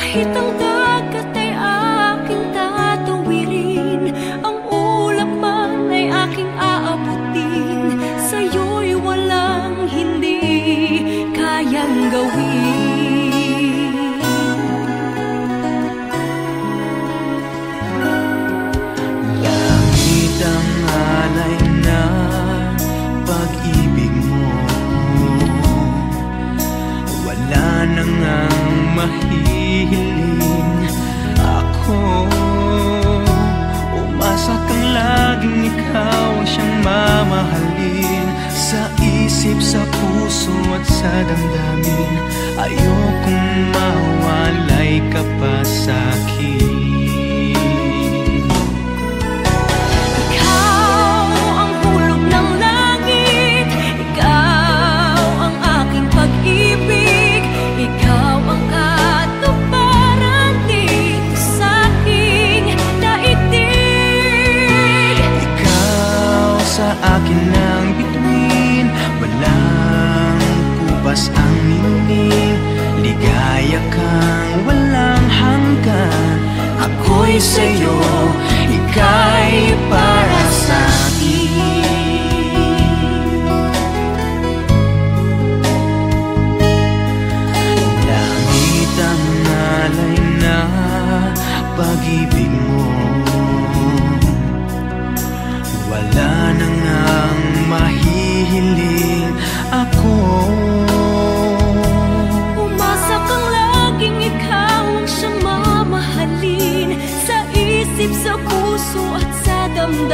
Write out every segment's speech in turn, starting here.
Kahit ang dagat ay aking tatawirin, ang ulap man ay aking aabutin, sa'yo'y walang hindi kayang gawin. Langit ang alay na pag-ibig mo, wala nang ang mahihiling. Ako, umasa kang laging ikaw ang siyang mamahalin. Sa isip, sa puso at sa damdamin, ayokong mawalay ka pa sa'kin. Akin ang bituin, walang kupas ang ningning. Ligaya kang walang hanggan. Ako'y sa'yo, ika'y para sa'kin. Langit ang alay na pag-ibig mo, wala nang ang mahihiling. Ako, umasa kang laging ikaw ang siyang mamahalin. Sa isip, sa puso at sa damdamin,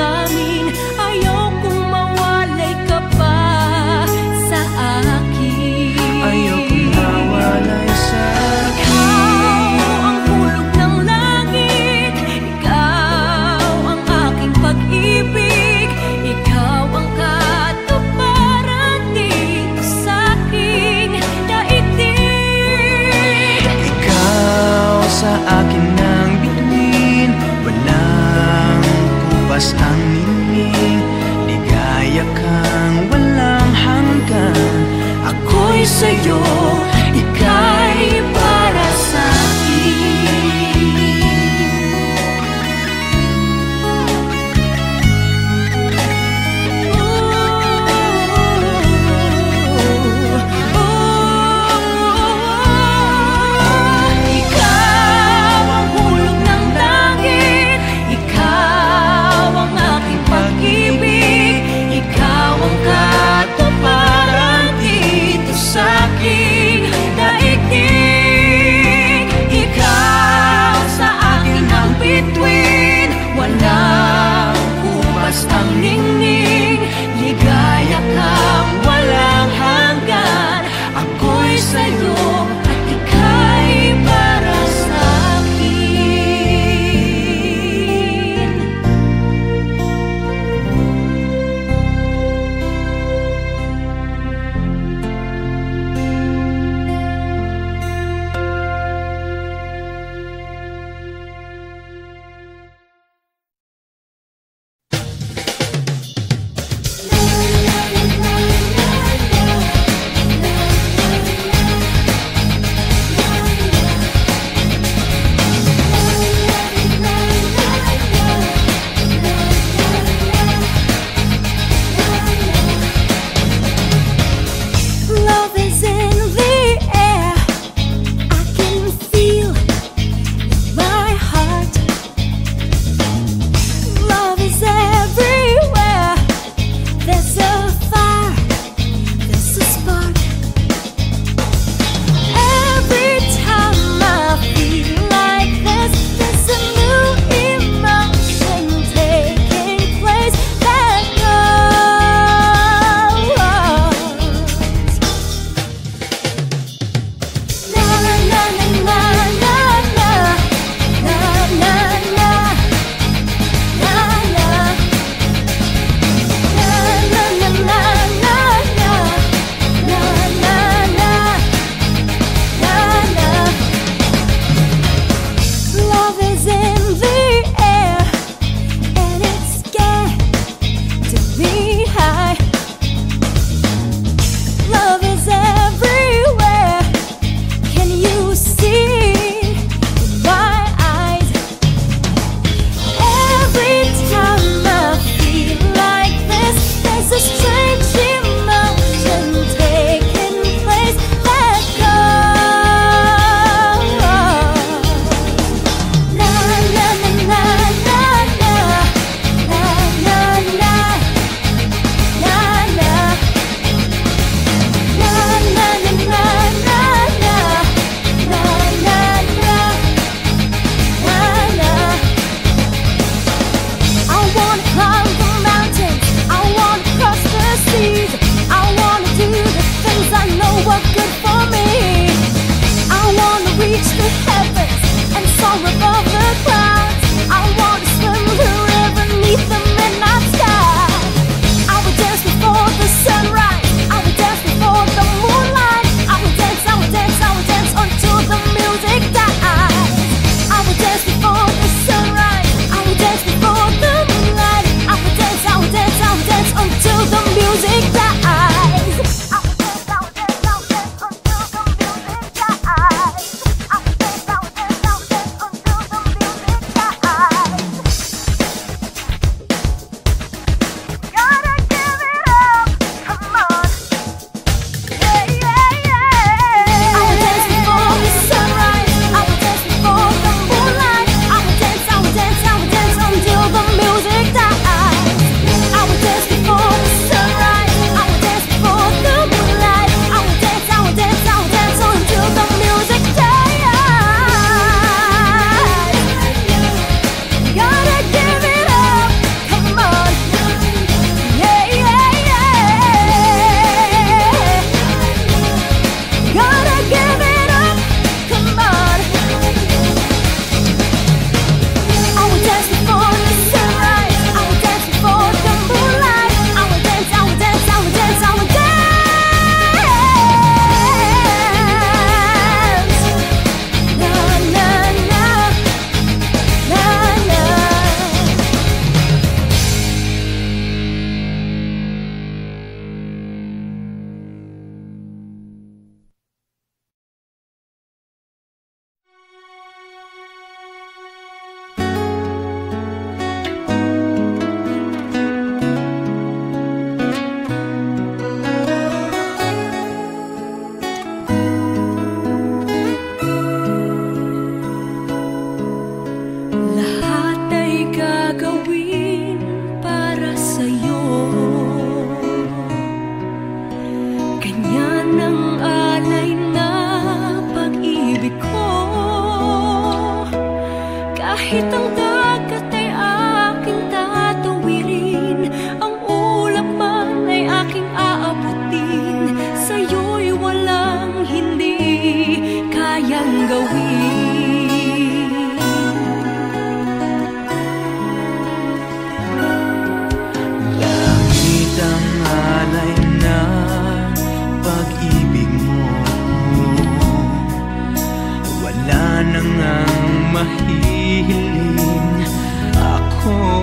mahihiling ako.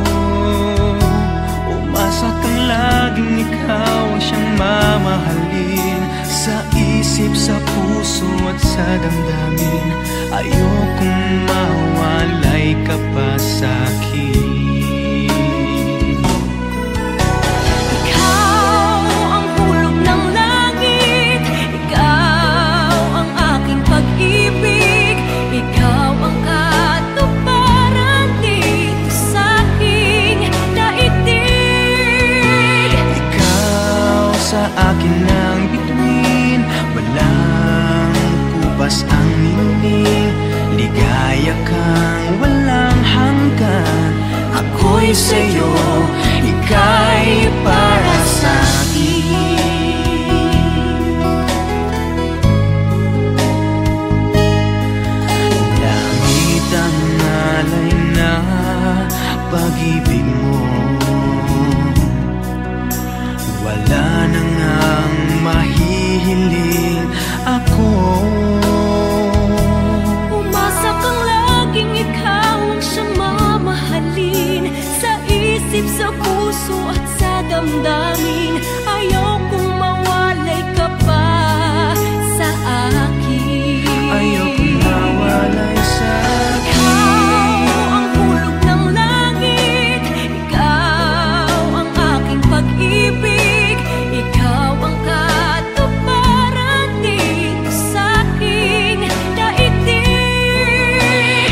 Umasa kang laging ikaw ang siyang mamahalin. Sa isip, sa puso at sa damdamin, ayokong mawalay ka pa sa'kin. Ikaw ang hulog ng langit, ikaw ang aking pag-ibig, ikaw ang katuparan dito sa aking daigdig. Ikaw sa akin ang bituin, walang kupas ang ningning. Ligaya kang walang hanggan, ako'y sa'yo, ika'y para sa'kin. Langit ang alay na pag-ibig mo, wala na ngang mahihiling ako. Umasa kang laging ikaw ang siyang mamahalin. Sa isip, sa puso at sa damdamin, ayokong mawalay ka pa sa akin. Ayokong mawalay sa'kin. Ikaw ang hulog ng langit, ikaw ang aking pag-ibig, ikaw ang katuparan dito sa aking daigdig.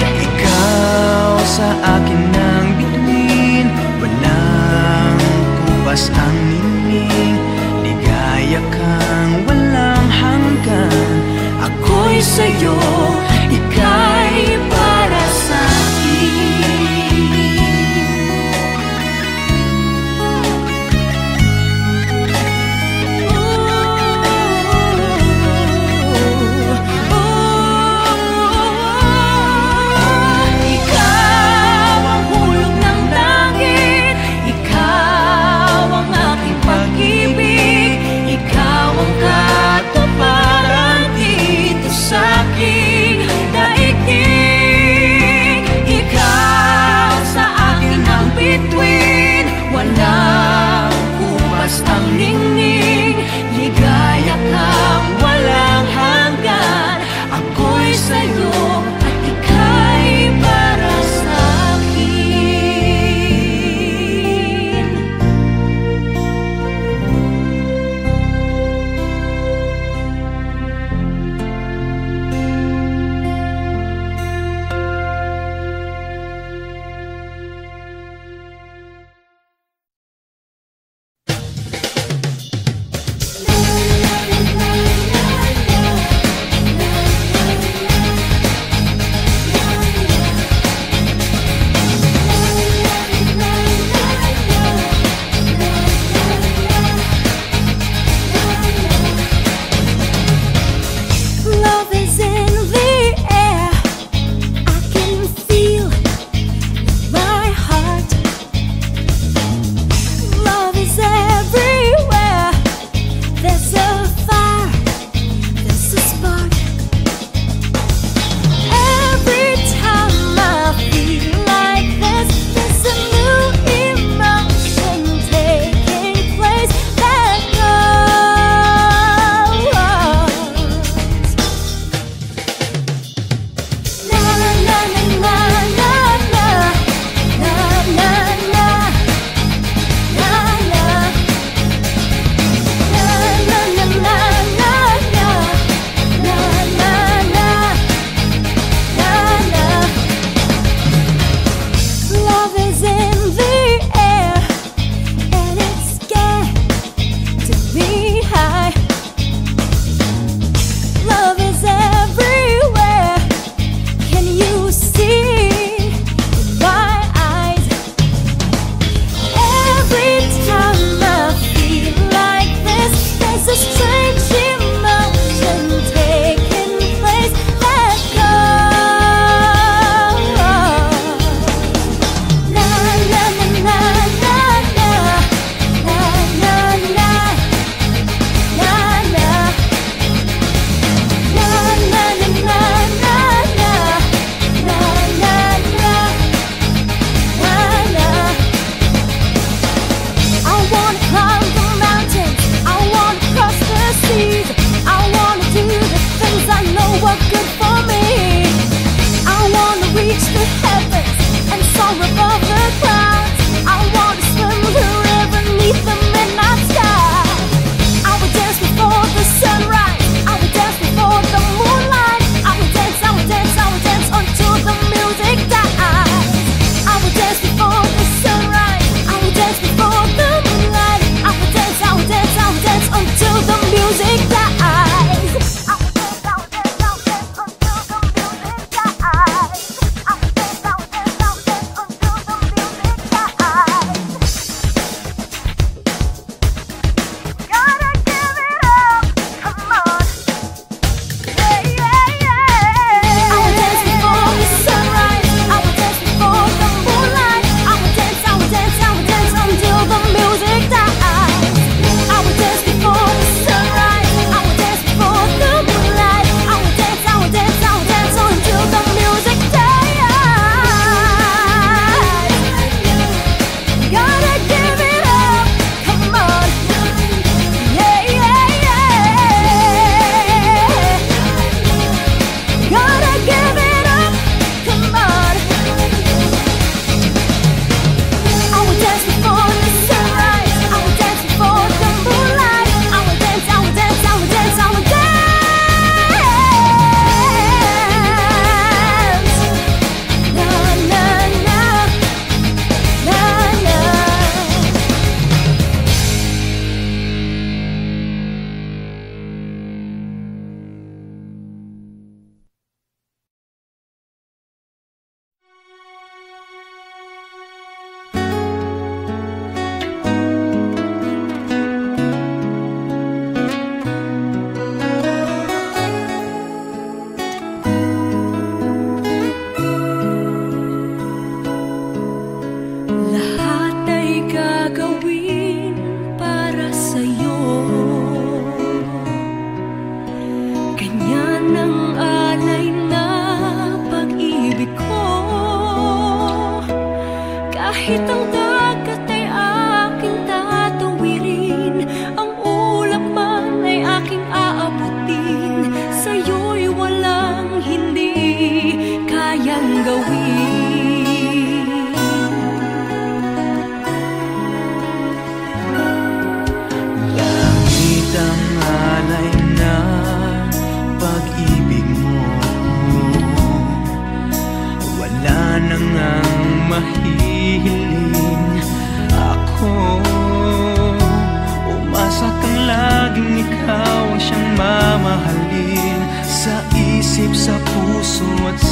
Ikaw sa akin ang bituin, walang kupas ang ningning. Ligaya kang walang hanggan, ako'y sa'yo, ika'y para sa'kin. Ikaw ang hulog ng langit, ikaw ang aking pag-ibig, ikaw ang katuparan dito sa aking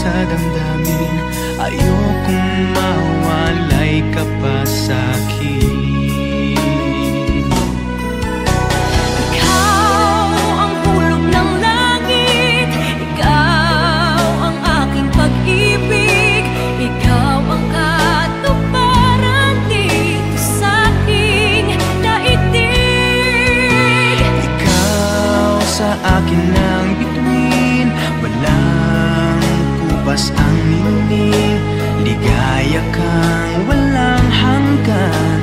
sa damdamin. Ayokong mawalay ka pa sa'kin. Ikaw ang hulog ng langit, ikaw ang aking pag-ibig, ikaw ang katuparan dito sa aking daigdig. Ikaw sa akin ang bituin, walang kupas ang ningning. Ligaya kang walang hanggan,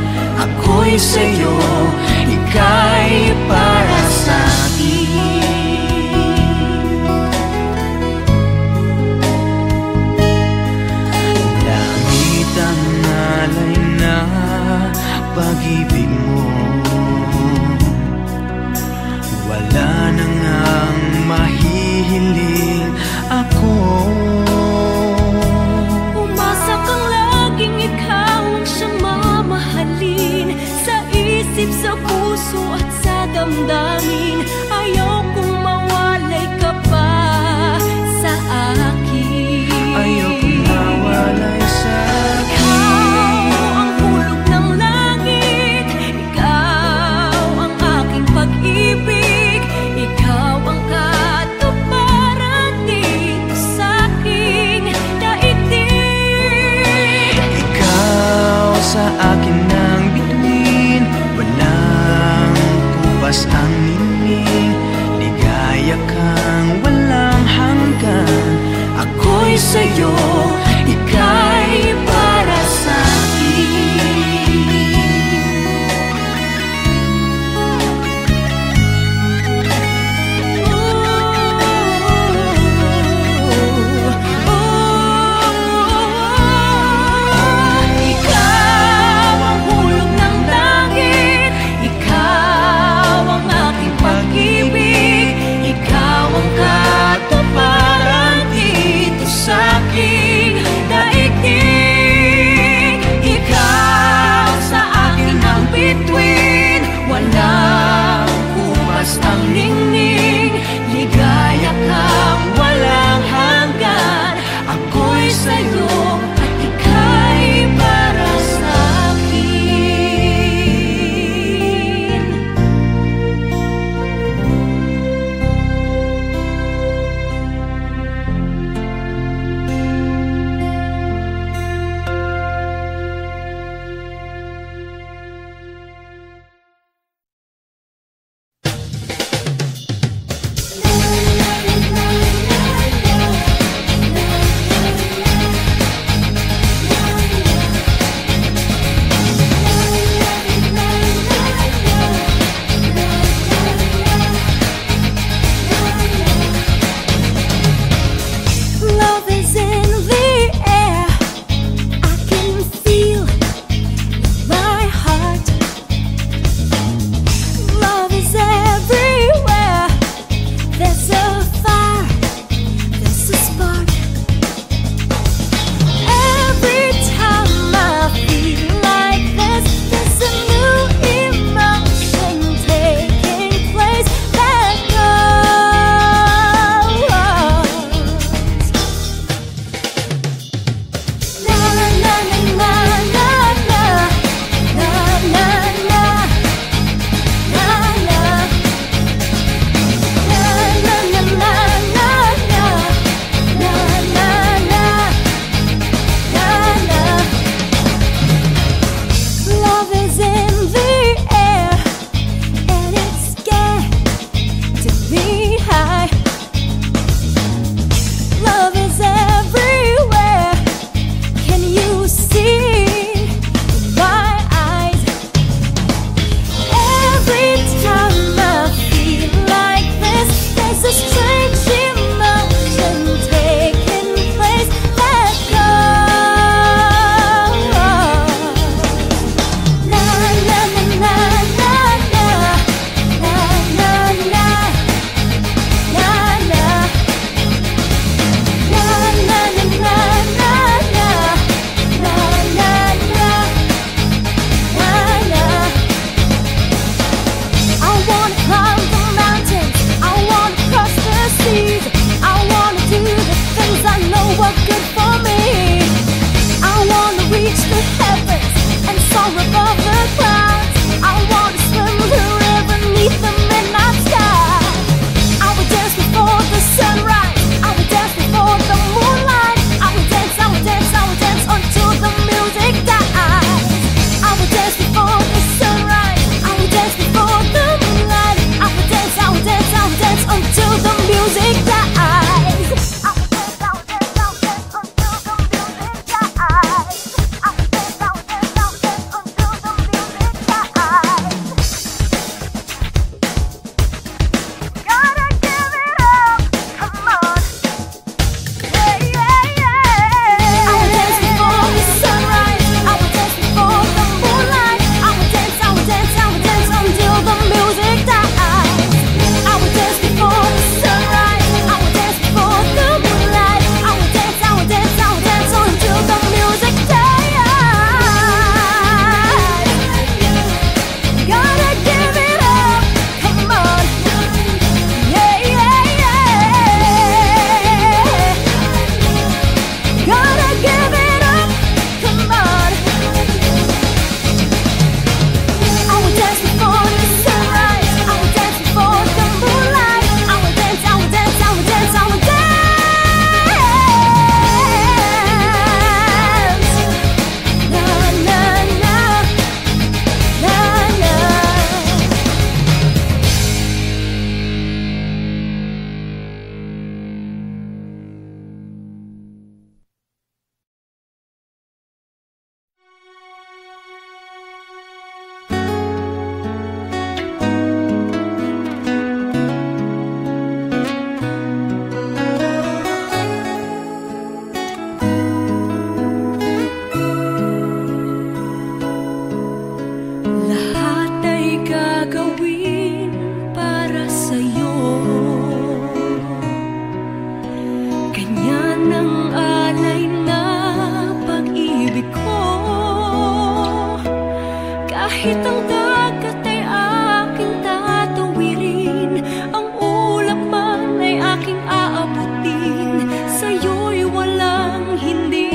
Kahit ang dagat ay aking tatawirin, ang ulap man ay aking aabutin, sa'yo'y walang hindi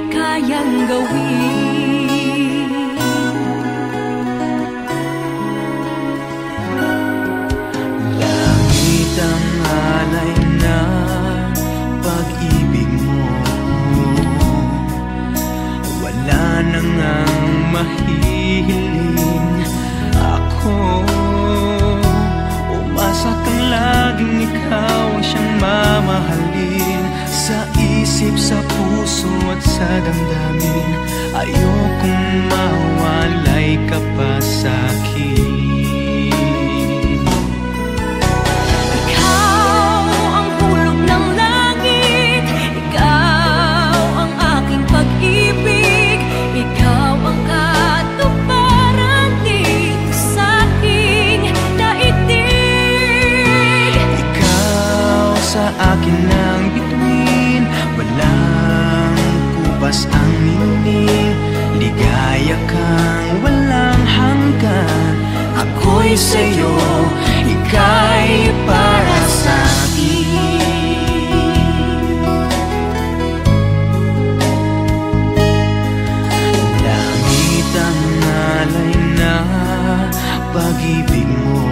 kayang gawin. Langit ang alay na pag-ibig mo, wala na ngang mahihiling. Ako, umasa kang laging ikaw ang siyang mamahalin. Sa isip, sa puso at sa damdamin, ayokong mawalay ka pa sa'kin. Ikaw ang hulog ng langit, ikaw ang aking pag-ibig, ikaw ang katuparan dito sa aking daigdig. Ikaw sa akin ang bituin, walang kupas ang ningning. Ligaya kang walang hanggan, ako'y sa'yo, ika'y para sa'kin. Langit ang alay na pag-ibig mo,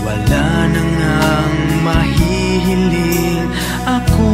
wala na ngang mahihiling. Ako,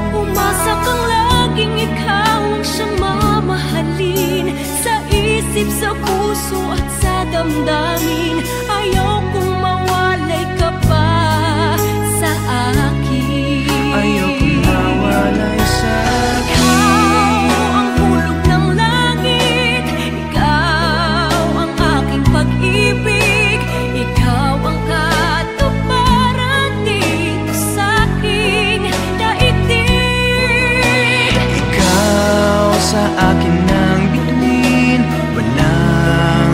Umasa kang laging ikaw ang siyang mamahalin, sa isip, sa puso at sa damdamin, ayaw kong mawalay ka pa sa akin. ayokong mawalay sa'kin. Ikaw ang hulog ng langit, ikaw ang aking pag-ibig, ikaw ang katuparan dito sa aking daigdig. Ikaw sa akin ang bituin, walang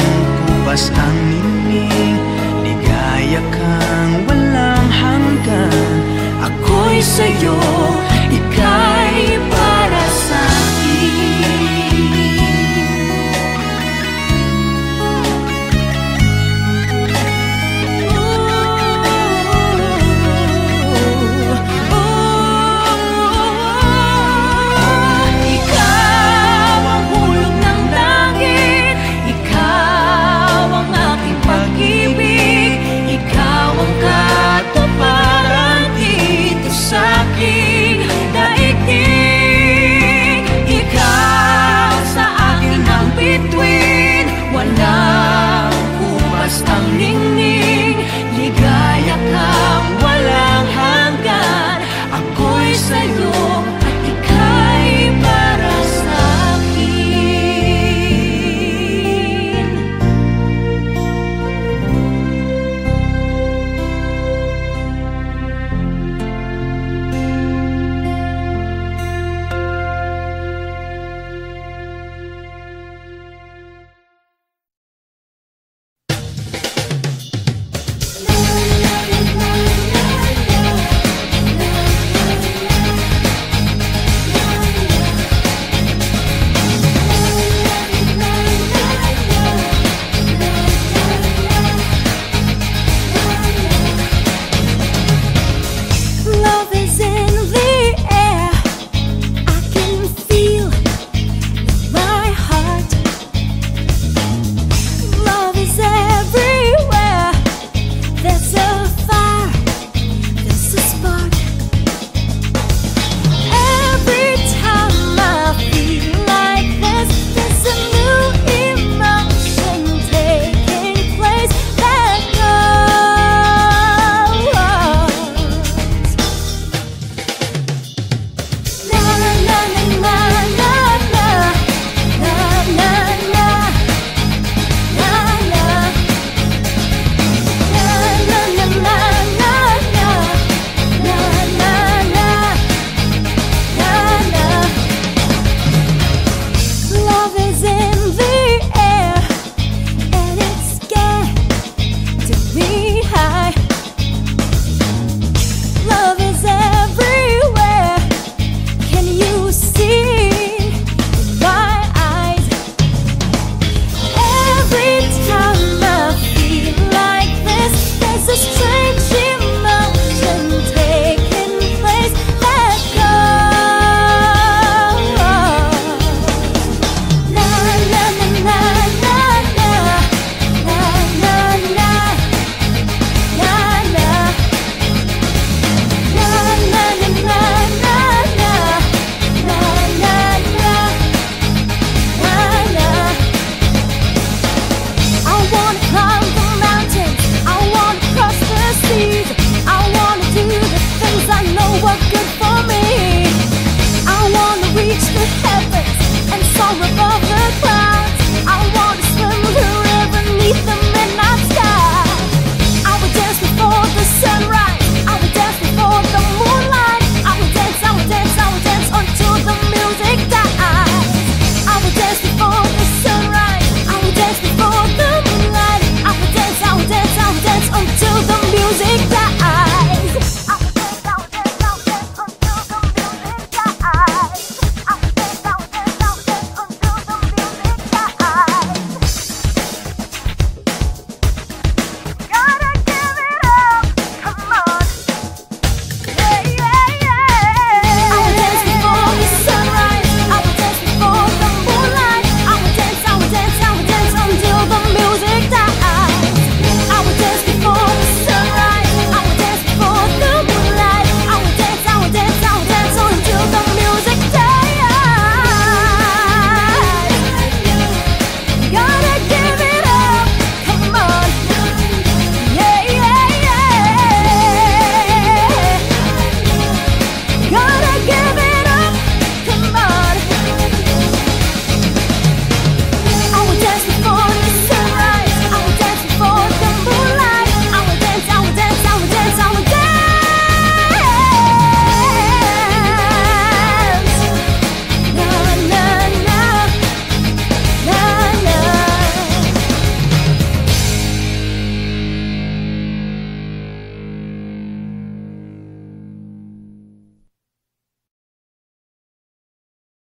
kupas ang ningning. Ligaya kang walang hanggan, ako'y sa'yo,